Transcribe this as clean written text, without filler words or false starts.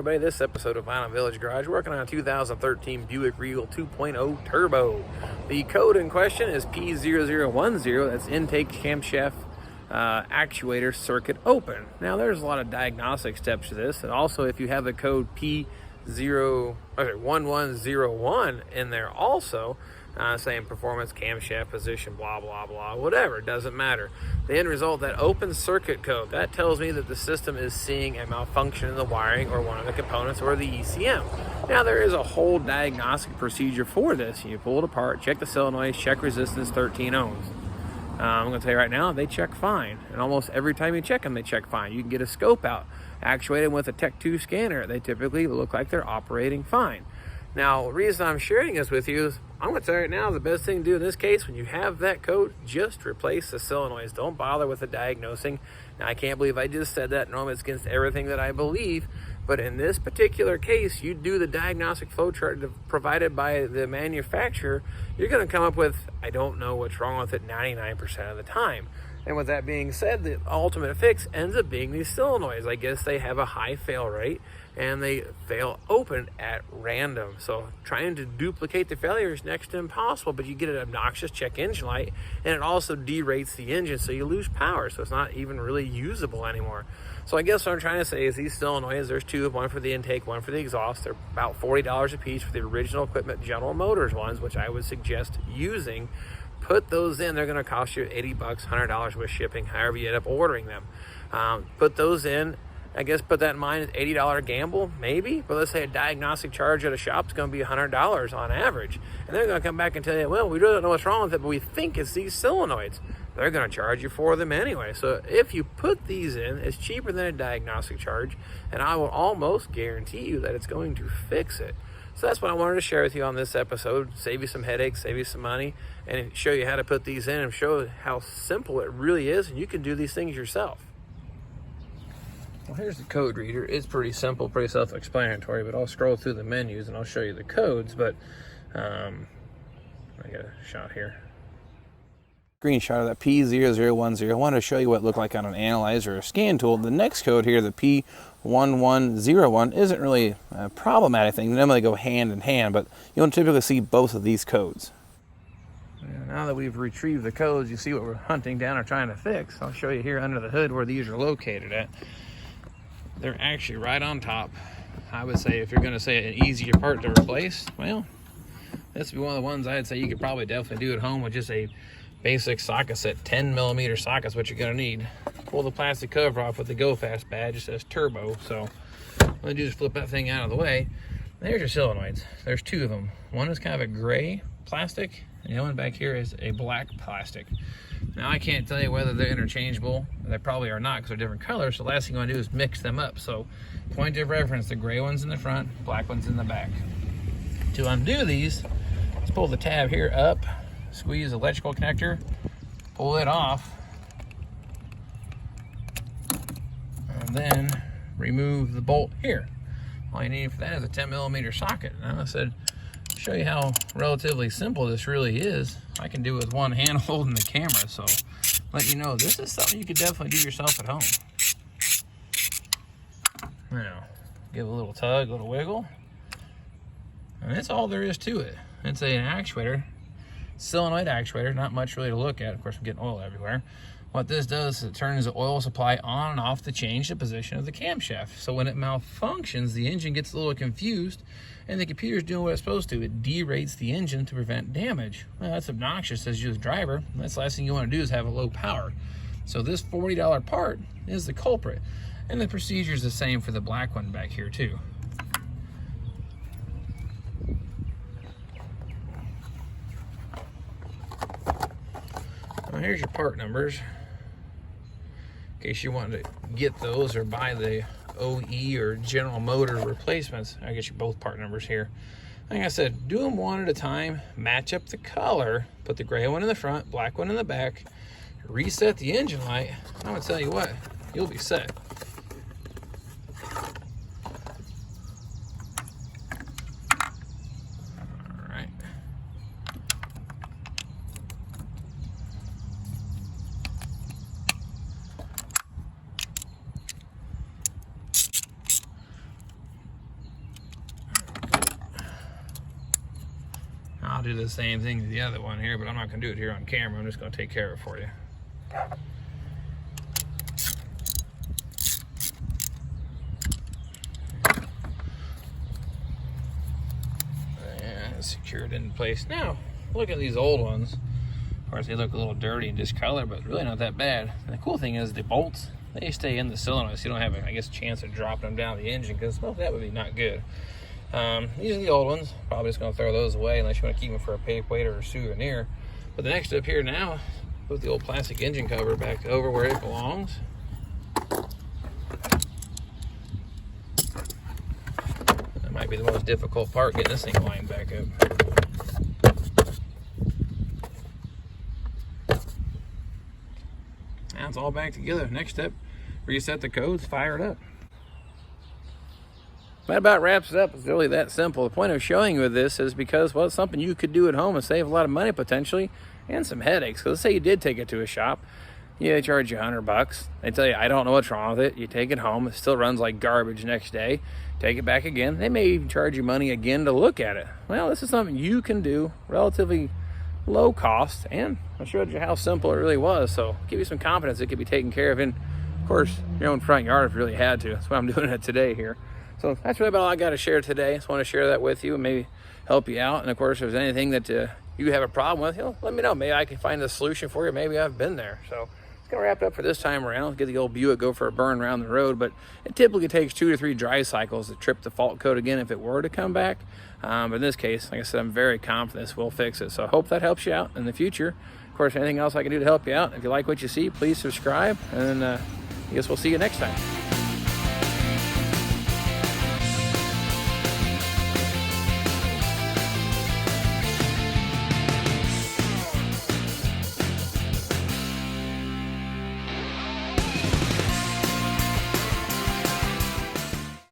everybody, this episode of Vinyl Village Garage, working on a 2013 Buick Regal 2.0 Turbo. The code in question is P0010, that's intake camshaft actuator circuit open. Now there's a lot of diagnostic steps to this, and also if you have the code P1101 in there also, saying performance, camshaft position, blah, blah, blah, whatever, it doesn't matter. The end result, that open circuit code, that tells me that the system is seeing a malfunction in the wiring or one of the components or the ECM. Now, there is a whole diagnostic procedure for this. You pull it apart, check the solenoids, check resistance 13 ohms. I'm going to tell you right now, they check fine. And almost every time you check them, they check fine. You can get a scope out, actuate them with a Tech 2 scanner. They typically look like they're operating fine. Now, the reason I'm sharing this with you is I'm going to tell you right now, the best thing to do in this case, when you have that code, just replace the solenoids. Don't bother with the diagnosing. Now, I can't believe I just said that. Normally, it's against everything that I believe. But in this particular case, you do the diagnostic flow chart provided by the manufacturer, you're going to come up with, I don't know what's wrong with it 99% of the time. And with that being said, the ultimate fix ends up being these solenoids. I guess they have a high fail rate and they fail open at random. So trying to duplicate the failure is next to impossible, but you get an obnoxious check engine light, and it also derates the engine, so you lose power, so it's not even really usable anymore. So I guess what I'm trying to say is these solenoids, there's two, one for the intake, one for the exhaust. They're about $40 a piece for the original equipment General Motors ones, which I would suggest using. Put those in. They're going to cost you $80, $100 with shipping, however you end up ordering them. Put those in. I guess put that in mind, it's $80 gamble, maybe. But let's say a diagnostic charge at a shop is going to be $100 on average. And they're going to come back and tell you, well, we really don't know what's wrong with it, but we think it's these solenoids. They're going to charge you for them anyway. So if you put these in, it's cheaper than a diagnostic charge. And I will almost guarantee you that it's going to fix it. So that's what I wanted to share with you on this episode. Save you some headaches, save you some money, and show you how to put these in and show how simple it really is, and you can do these things yourself. Well, here's the code reader. It's pretty simple, pretty self-explanatory, but I'll scroll through the menus and I'll show you the codes. But I got a shot here. Screenshot of that P0010. I wanted to show you what it looked like on an analyzer or a scan tool. The next code here, the P1101, isn't really a problematic thing. They normally go hand in hand, but you don't typically see both of these codes. Now that we've retrieved the codes, you see what we're hunting down or trying to fix. I'll show you here under the hood where these are located at. They're actually right on top. I would say if you're going to say an easier part to replace, well, this would be one of the ones I'd say you could probably definitely do at home with just a basic socket set. 10mm socket's what you're going to need. Pull the plastic cover off with the Go Fast badge. It says Turbo. So what I do is flip that thing out of the way. There's your solenoids. There's two of them. One is kind of a gray plastic, and the other one back here is a black plastic. Now I can't tell you whether they're interchangeable. They probably are not because they're different colors. So the last thing you want to do is mix them up. So point of reference, the gray one's in the front, black one's in the back. To undo these, let's pull the tab here up, squeeze the electrical connector, pull it off, and then remove the bolt here. All you need for that is a 10mm socket. Now I said, show you how relatively simple this really is. I can do it with one hand holding the camera, so let you know this is something you could definitely do yourself at home. Now, give it a little tug, a little wiggle, and that's all there is to it. It's an actuator, solenoid actuator, not much really to look at. Of course, I'm getting oil everywhere. What this does is it turns the oil supply on and off to change the position of the camshaft. So when it malfunctions, the engine gets a little confused and the computer's doing what it's supposed to. It derates the engine to prevent damage. Well, that's obnoxious as you as a driver. That's the last thing you want to do is have a low power. So this $40 part is the culprit. And the procedure is the same for the black one back here too. Well, here's your part numbers. In case you want to get those or buy the OE or General Motor replacements, I get you both part numbers here. Like I said, do them one at a time, match up the color, put the gray one in the front, black one in the back, reset the engine light. I'm gonna tell you what, you'll be set. All right. I'll do the same thing as the other one here, but I'm not gonna do it here on camera. I'm just gonna take care of it for you. And secured in place. Now, look at these old ones. Of course, they look a little dirty and discolored, but really not that bad. And the cool thing is the bolts, they stay in the solenoid, so you don't have a, I guess, chance of dropping them down the engine, because well, that would be not good. These are the old ones. Probably just going to throw those away unless you want to keep them for a paperweight or a souvenir. But the next step here now, put the old plastic engine cover back over where it belongs. That might be the most difficult part, getting this thing lined back up. Now it's all back together. Next step, reset the codes, fire it up. That about wraps it up. It's really that simple. The point of showing you this is because, well, it's something you could do at home and save a lot of money potentially, and some headaches. Because let's say you did take it to a shop, they charge you $100. They tell you, I don't know what's wrong with it. You take it home, it still runs like garbage next day. Take it back again. They may even charge you money again to look at it. Well, this is something you can do relatively low cost, and I showed you how simple it really was. So give you some confidence it could be taken care of in, of course, your own front yard if you really had to. That's why I'm doing it today here. So that's really about all I got to share today. Just want to share that with you and maybe help you out. And of course, if there's anything that you have a problem with, let me know. Maybe I can find a solution for you. Maybe I've been there. So it's going to wrap it up for this time around. Get the old Buick, go for a burn around the road. But it typically takes 2 to 3 dry cycles to trip the fault code again if it were to come back. But in this case, like I said, I'm very confident this will fix it. So I hope that helps you out in the future. Of course, anything else I can do to help you out. If you like what you see, please subscribe. And I guess we'll see you next time.